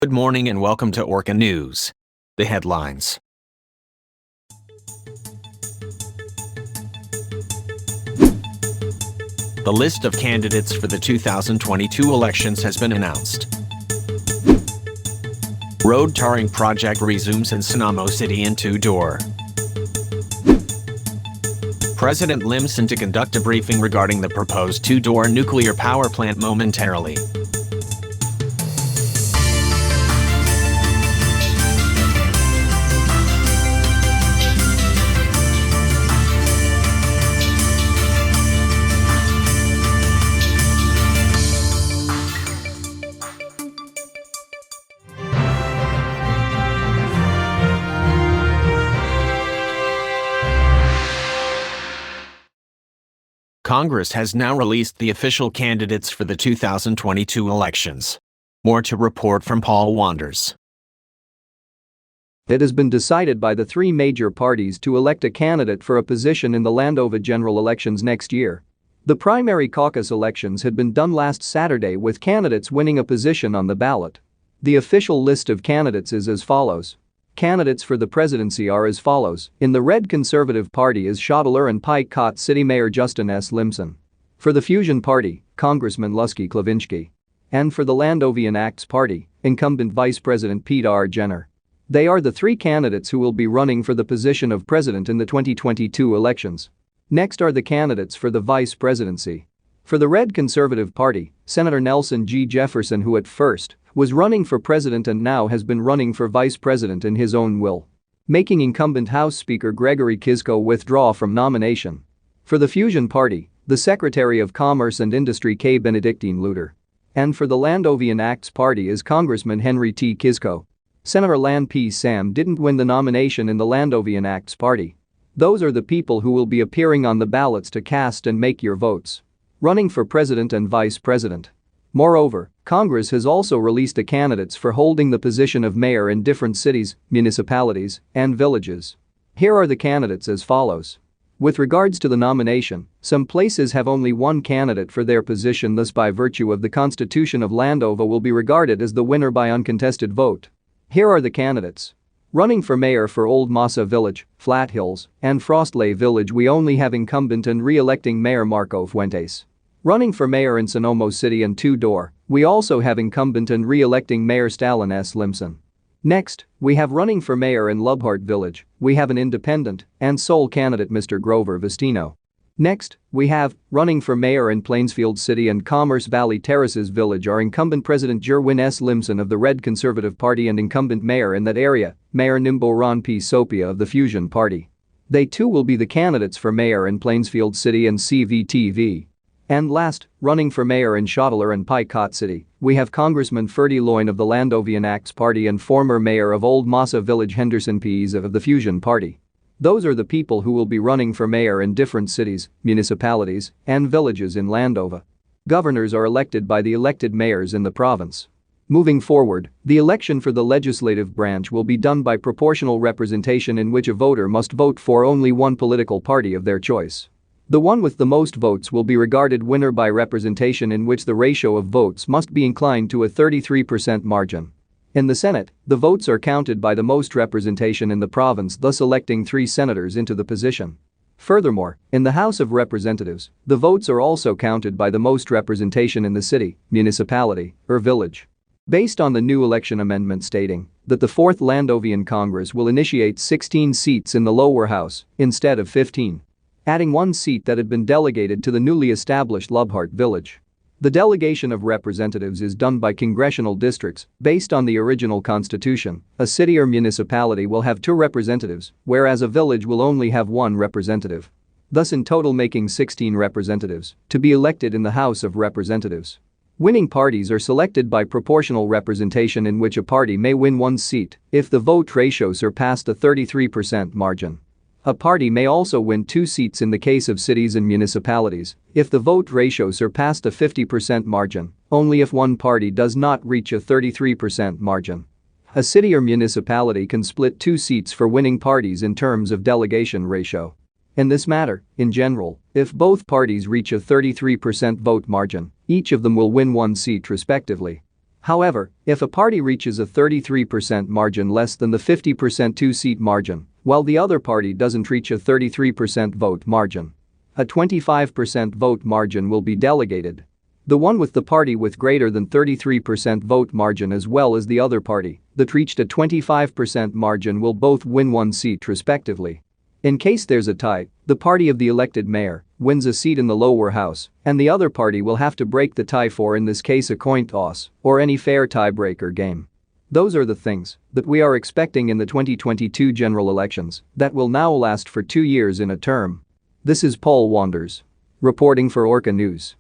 Good morning and welcome to Orca News. The headlines. The list of candidates for the 2022 elections has been announced. Road tarring project resumes in Sonoma City in two-door. President Limson to conduct a briefing regarding the proposed two-door nuclear power plant momentarily. Congress has now released the official candidates for the 2022 elections. More to report from Paul Wanders. It has been decided by the three major parties to elect a candidate for a position in the Landova general elections next year. The primary caucus elections had been done last Saturday with candidates winning a position on the ballot. The official list of candidates is as follows. Candidates for the presidency are as follows. In the Red Conservative Party is Shoteler and Pike Cot City Mayor Justin S. Limson. For the Fusion Party, Congressman LiQWYD. And for the Landovian Acts Party, incumbent Vice President Pete R. Jenner. They are the three candidates who will be running for the position of president in the 2022 elections. Next are the candidates for the vice presidency. For the Red Conservative Party, Senator Nelson G. Jefferson, who at first was running for president and now has been running for vice president in his own will, making incumbent House Speaker Gregory Kiszko withdraw from nomination. For the Fusion Party, the Secretary of Commerce and Industry K. Benedictine Luter. And for the Landovian Acts Party is Congressman Henry T. Kiszko. Senator Lan P. Sam didn't win the nomination in the Landovian Acts Party. Those are the people who will be appearing on the ballots to cast and make your votes, running for president and vice president. Moreover, Congress has also released the candidates for holding the position of mayor in different cities, municipalities, and villages. Here are the candidates as follows. With regards to the nomination, some places have only one candidate for their position, thus by virtue of the Constitution of Landova will be regarded as the winner by uncontested vote. Here are the candidates. Running for mayor for Old Masa Village, Flat Hills, and Frostley Village we only have incumbent and re-electing Mayor Marco Fuentes. Running for mayor in Sonoma City and two-door, we also have incumbent and re-electing Mayor Stalin S. Limson. Next, we have running for mayor in Lubhart Village, we have an independent and sole candidate Mr. Grover Vestino. Next, we have running for mayor in Plainsfield City and Commerce Valley Terraces Village our incumbent President Jerwin S. Limson of the Red Conservative Party and incumbent mayor in that area, Mayor Nimbo Ron P. Sopia of the Fusion Party. They too will be the candidates for mayor in Plainsfield City and CVTV. And last, running for mayor in Shoteler and Pike Cot City, we have Congressman Ferdy Loyne of the Landovian Acts Party and former mayor of Old Masa Village Henderson Pease of the Fusion Party. Those are the people who will be running for mayor in different cities, municipalities, and villages in Landova. Governors are elected by the elected mayors in the province. Moving forward, the election for the legislative branch will be done by proportional representation in which a voter must vote for only one political party of their choice. The one with the most votes will be regarded winner by representation in which the ratio of votes must be inclined to a 33% margin. In the Senate, the votes are counted by the most representation in the province, thus electing 3 senators into the position. Furthermore, in the House of Representatives, the votes are also counted by the most representation in the city, municipality, or village. Based on the new election amendment stating that the 4th Landovian Congress will initiate 16 seats in the lower house instead of 15. Adding 1 seat that had been delegated to the newly established Lubhart Village. The delegation of representatives is done by congressional districts based on the original constitution. A city or municipality will have 2 representatives, whereas a village will only have 1 representative. Thus in total making 16 representatives to be elected in the House of Representatives. Winning parties are selected by proportional representation in which a party may win 1 seat if the vote ratio surpassed the 33% margin. A party may also win 2 seats in the case of cities and municipalities if the vote ratio surpassed a 50% margin, only if one party does not reach a 33% margin. A city or municipality can split 2 seats for winning parties in terms of delegation ratio. In this matter, in general, if both parties reach a 33% vote margin, each of them will win 1 seat respectively. However, if a party reaches a 33% margin less than the 50% two-seat margin, while the other party doesn't reach a 33% vote margin, a 25% vote margin will be delegated. The one with the party with greater than 33% vote margin as well as the other party that reached a 25% margin will both win one seat respectively. In case there's a tie, the party of the elected mayor wins a seat in the lower house, and the other party will have to break the tie for, in this case, a coin toss or any fair tiebreaker game. Those are the things that we are expecting in the 2022 general elections that will now last for 2 years in a term. This is Paul Wanders reporting for Orca News.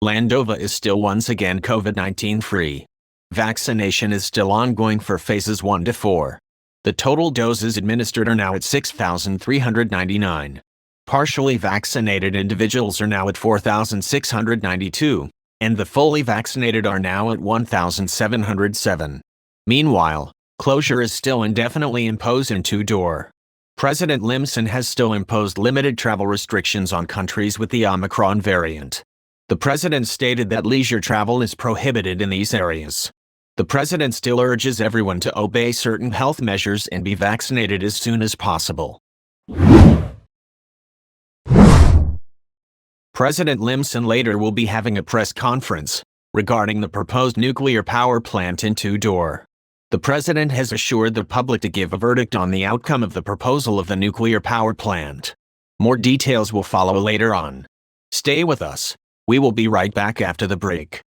Landova is still once again COVID-19 free. Vaccination is still ongoing for phases 1 to 4. The total doses administered are now at 6,399. Partially vaccinated individuals are now at 4,692, and the fully vaccinated are now at 1,707. Meanwhile, closure is still indefinitely imposed in two-door. President Limson has still imposed limited travel restrictions on countries with the Omicron variant. The president stated that leisure travel is prohibited in these areas. The president still urges everyone to obey certain health measures and be vaccinated as soon as possible. President Limson later will be having a press conference regarding the proposed nuclear power plant in two-door. The president has assured the public to give a verdict on the outcome of the proposal of the nuclear power plant. More details will follow later on. Stay with us. We will be right back after the break.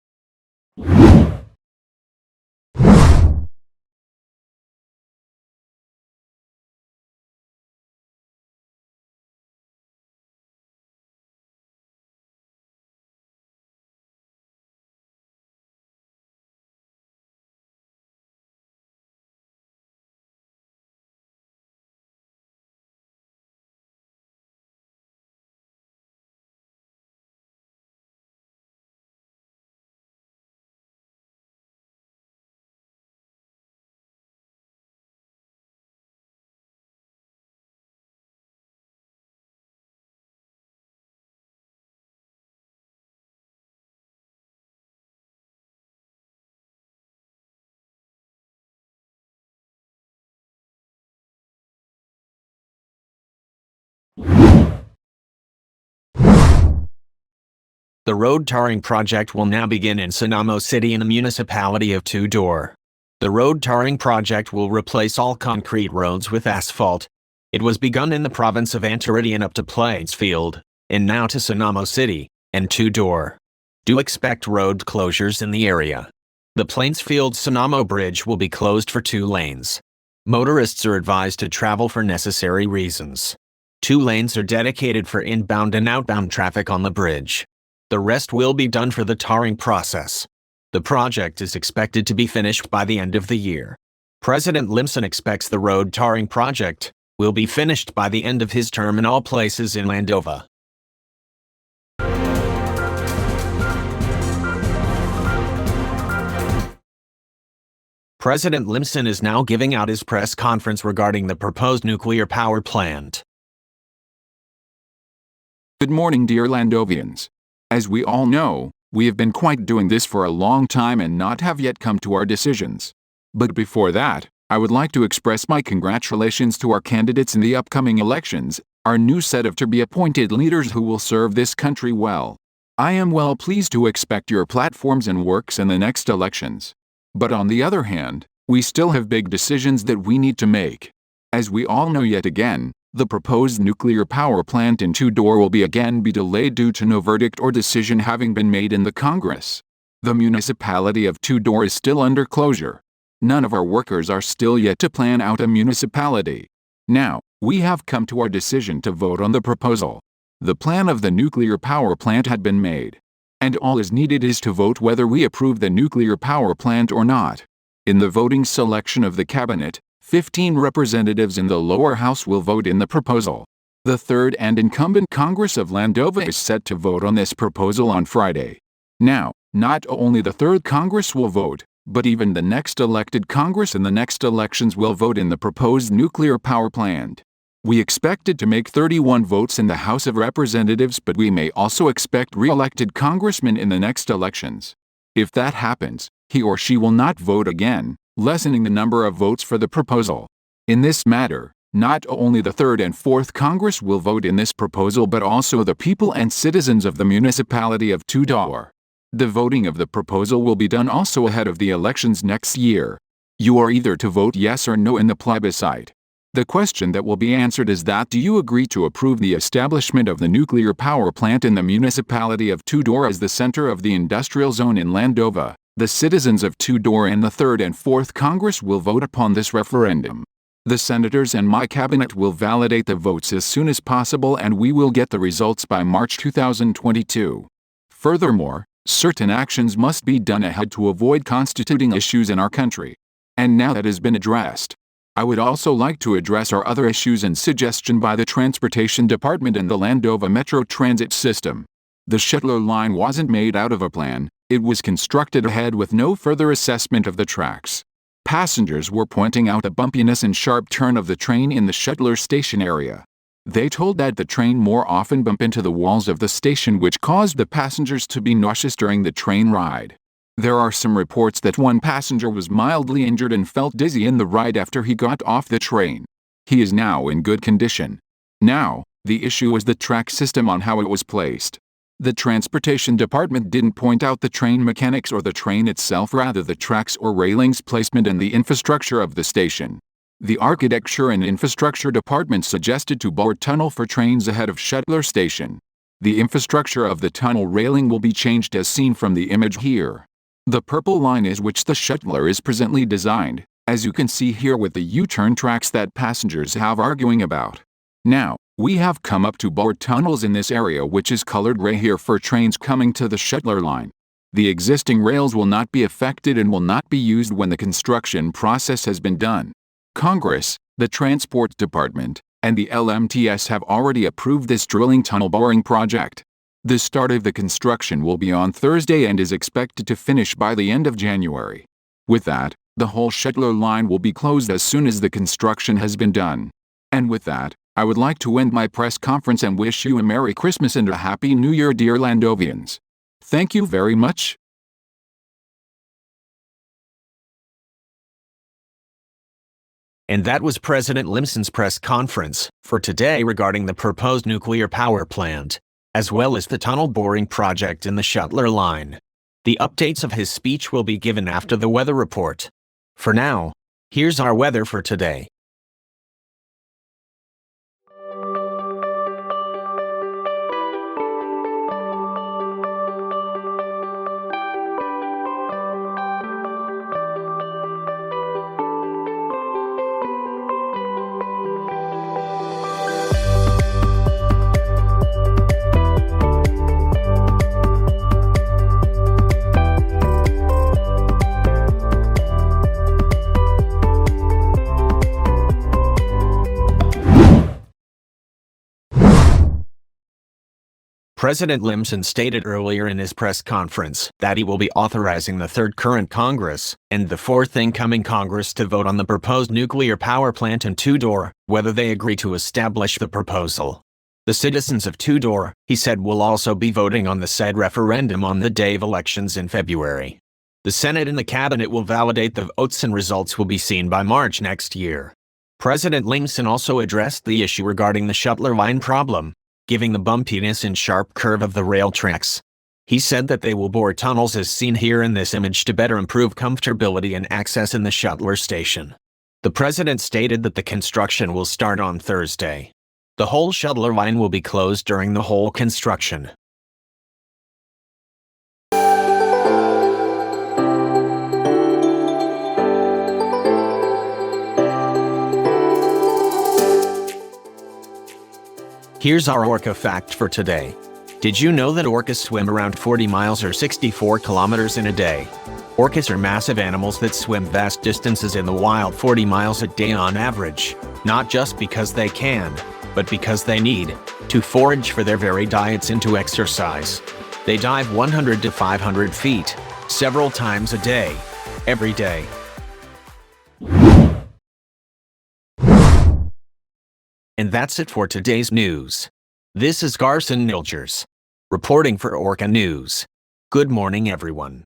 The road tarring project will now begin in Sonoma City in the municipality of Two-Door. The road tarring project will replace all concrete roads with asphalt. It was begun in the province of Antiridian up to Plainfield, and now to Sonoma City and Two-Door. Do expect road closures in the area. The Plainfield-Sonoma Bridge will be closed for 2 lanes. Motorists are advised to travel for necessary reasons. 2 lanes are dedicated for inbound and outbound traffic on the bridge. The rest will be done for the tarring process. The project is expected to be finished by the end of the year. President Limson expects the road tarring project will be finished by the end of his term in all places in Landova. President Limson is now giving out his press conference regarding the proposed nuclear power plant. Good morning, dear Landovians. As we all know, we have been quite doing this for a long time and not have yet come to our decisions. But before that, I would like to express my congratulations to our candidates in the upcoming elections, our new set of to-be-appointed leaders who will serve this country well. I am well pleased to expect your platforms and works in the next elections. But on the other hand, we still have big decisions that we need to make. As we all know yet again, the proposed nuclear power plant in Two-Door will be delayed due to no verdict or decision having been made in the Congress. The municipality of Two-Door is still under closure. None of our workers are still yet to plan out a municipality. Now, we have come to our decision to vote on the proposal. The plan of the nuclear power plant had been made. And all is needed is to vote whether we approve the nuclear power plant or not. In the voting selection of the cabinet, 15 representatives in the lower house will vote in the proposal. The third and incumbent Congress of Landova is set to vote on this proposal on Friday. Now, not only the third Congress will vote, but even the next elected Congress in the next elections will vote in the proposed nuclear power plant. We expected to make 31 votes in the House of Representatives, but we may also expect re-elected congressmen in the next elections. If that happens, he or she will not vote again, lessening the number of votes for the proposal. In this matter, not only the third and fourth Congress will vote in this proposal but also the people and citizens of the municipality of Tudor. The voting of the proposal will be done also ahead of the elections next year. You are either to vote yes or no in the plebiscite. The question that will be answered is that do you agree to approve the establishment of the nuclear power plant in the municipality of Tudor as the center of the industrial zone in Landova? The citizens of Tudor and the third and fourth Congress will vote upon this referendum. The senators and my cabinet will validate the votes as soon as possible and we will get the results by March 2022. Furthermore, certain actions must be done ahead to avoid constituting issues in our country. And now that has been addressed, I would also like to address our other issues and suggestion by the Transportation Department and the Landova Metro Transit System. The Shuttler line wasn't made out of a plan, it was constructed ahead with no further assessment of the tracks. Passengers were pointing out the bumpiness and sharp turn of the train in the Shuttler station area. They told that the train more often bumped into the walls of the station, which caused the passengers to be nauseous during the train ride. There are some reports that one passenger was mildly injured and felt dizzy in the ride after he got off the train. He is now in good condition. Now, the issue was the track system on how it was placed. The Transportation Department didn't point out the train mechanics or the train itself, rather the tracks or railings placement and the infrastructure of the station. The Architecture and Infrastructure Department suggested to bore tunnel for trains ahead of Shuttler Station. The infrastructure of the tunnel railing will be changed as seen from the image here. The purple line is which the Shuttler is presently designed, as you can see here with the U-turn tracks that passengers have arguing about. Now, we have come up to bore tunnels in this area which is colored gray here for trains coming to the Shuttler line. The existing rails will not be affected and will not be used when the construction process has been done. Congress, the Transport Department, and the LMTS have already approved this drilling tunnel boring project. The start of the construction will be on Thursday and is expected to finish by the end of January. With that, the whole Shuttler line will be closed as soon as the construction has been done. And with that, I would like to end my press conference and wish you a Merry Christmas and a Happy New Year, dear Landovians. Thank you very much. And that was President Limson's press conference for today regarding the proposed nuclear power plant, as well as the tunnel boring project in the Shuttler line. The updates of his speech will be given after the weather report. For now, here's our weather for today. President Limson stated earlier in his press conference that he will be authorizing the third current Congress and the fourth incoming Congress to vote on the proposed nuclear power plant in Tudor, whether they agree to establish the proposal. The citizens of Tudor, he said, will also be voting on the said referendum on the day of elections in February. The Senate and the Cabinet will validate the votes and results will be seen by March next year. President Limson also addressed the issue regarding the Shuttler line problem, giving the bumpiness and sharp curve of the rail tracks. He said that they will bore tunnels as seen here in this image to better improve comfortability and access in the Shuttler station. The president stated that the construction will start on Thursday. The whole Shuttler line will be closed during the whole construction. Here's our Orca Fact for today. Did you know that orcas swim around 40 miles or 64 kilometers in a day? Orcas are massive animals that swim vast distances in the wild, 40 miles a day on average, not just because they can, but because they need to forage for their varied diets and to exercise. They dive 100 to 500 feet, several times a day, every day. And that's it for today's news. This is Garson Nilgers, reporting for Orca News. Good morning, everyone.